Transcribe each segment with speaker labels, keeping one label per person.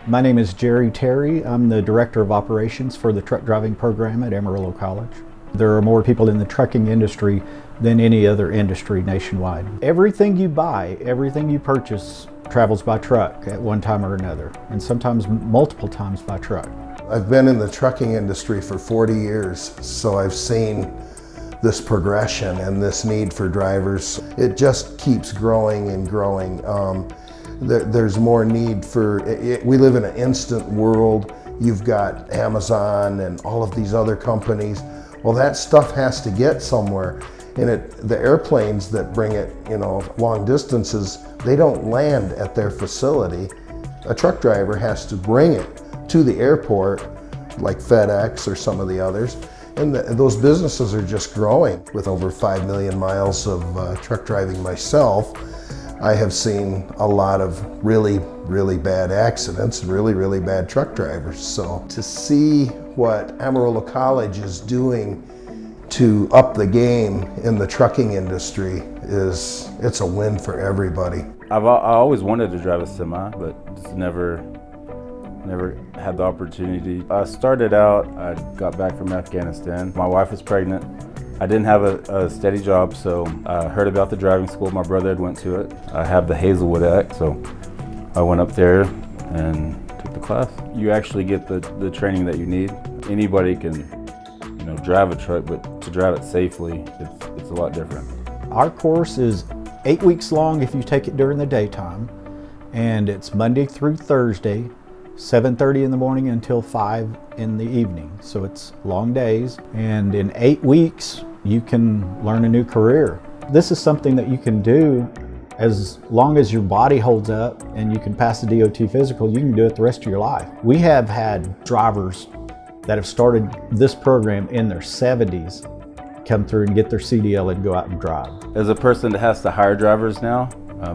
Speaker 1: My name is Jerry Terry. I'm the Director of Operations for the truck driving program at Amarillo College. There are more people in the trucking industry than any other industry nationwide. Everything you buy, everything you purchase travels by truck at one time or another, and sometimes multiple times by truck.
Speaker 2: I've been in the trucking industry for 40 years, so I've seen this progression and this need for drivers. It just keeps growing and growing. There's more need for it. We live in an instant world. You've got Amazon and all of these other companies. Well, that stuff has to get somewhere. And the airplanes that bring it, long distances, they don't land at their facility. A truck driver has to bring it to the airport, like FedEx or some of the others. And those businesses are just growing. With over 5 million miles of truck driving myself, I have seen a lot of really, really bad accidents, really bad truck drivers. So to see what Amarillo College is doing to up the game in the trucking industry it's a win for everybody.
Speaker 3: I always wanted to drive a semi, but just never had the opportunity. I started out, I got back from Afghanistan. My wife was pregnant. I didn't have a steady job, so I heard about the driving school. My brother had went to it. I have the Hazelwood Act, so I went up there and took the class. You actually get the training that you need. Anybody can, drive a truck, but to drive it safely, it's a lot different.
Speaker 1: Our course is 8 weeks long if you take it during the daytime, and it's Monday through Thursday, 7:30 in the morning until 5 in the evening. So it's long days, and in 8 weeks you can learn a new career. This is something that you can do as long as your body holds up and you can pass the DOT physical. You can do it the rest of your life. We have had drivers that have started this program in their 70s come through and get their CDL and go out and drive.
Speaker 3: As a person that has to hire drivers now,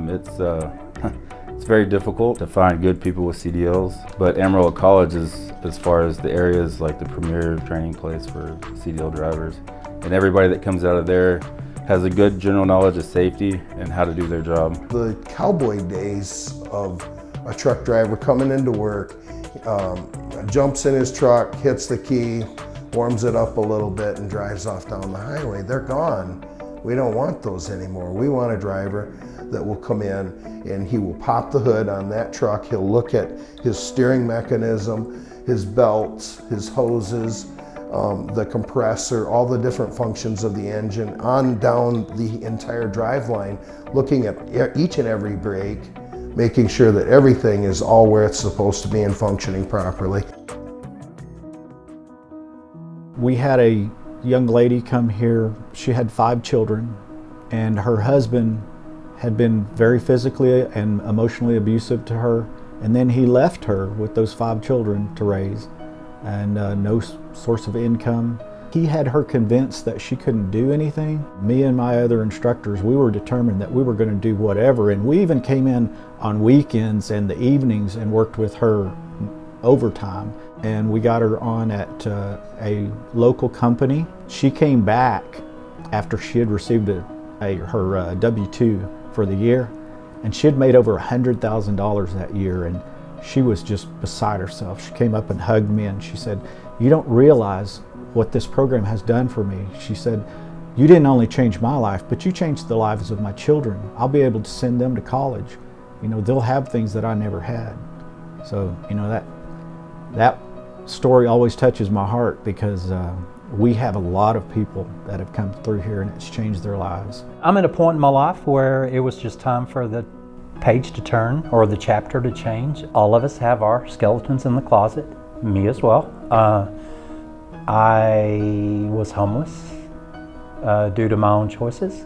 Speaker 3: it's very difficult to find good people with CDLs, but Amarillo College is, as far as the area, is like the premier training place for CDL drivers. And everybody that comes out of there has a good general knowledge of safety and how to do their job.
Speaker 2: The cowboy days of a truck driver coming into work, jumps in his truck, hits the key, warms it up a little bit and drives off down the highway, they're gone. We don't want those anymore. We want a driver that will come in and he will pop the hood on that truck. He'll look at his steering mechanism, his belts, his hoses, the compressor, all the different functions of the engine, on down the entire drive line, looking at each and every brake, making sure that everything is all where it's supposed to be and functioning properly.
Speaker 1: We had a young lady come here. She had 5 children, and her husband had been very physically and emotionally abusive to her, and then he left her with those 5 children to raise and no source of income. He had her convinced that she couldn't do anything. Me and my other instructors, we were determined that we were going to do whatever, and we even came in on weekends and the evenings and worked with her overtime. And we got her on at a local company. She came back after she had received her W-2 for the year, and she had made over $100,000 that year, and she was just beside herself. She came up and hugged me and she said, "You don't realize what this program has done for me." She said, "You didn't only change my life, but you changed the lives of my children. I'll be able to send them to college. They'll have things that I never had." So, that story always touches my heart, because we have a lot of people that have come through here and it's changed their lives.
Speaker 4: I'm at a point in my life where it was just time for the page to turn, or the chapter to change. All of us have our skeletons in the closet, me as well. I was homeless due to my own choices.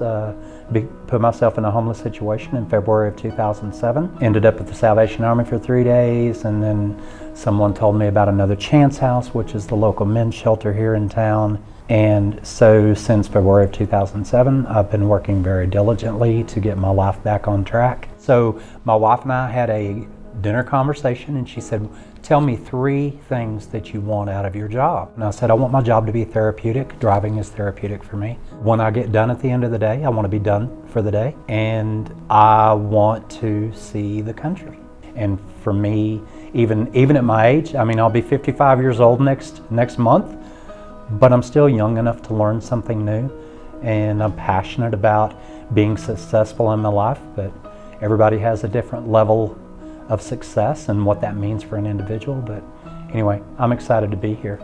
Speaker 4: Put myself in a homeless situation in February of 2007. Ended up at the Salvation Army for 3 days, and then someone told me about another Chance House, which is the local men's shelter here in town. And so since February of 2007, I've been working very diligently to get my life back on track. So my wife and I had a dinner conversation, and she said, "Tell me 3 things that you want out of your job." And I said, "I want my job to be therapeutic. Driving is therapeutic for me. When I get done at the end of the day, I want to be done for the day, and I want to see the country." And for me, even at my age. I mean, I'll be 55 years old next month, but I'm still young enough to learn something new, and I'm passionate about being successful in my life, but everybody has a different level of success and what that means for an individual. But anyway, I'm excited to be here.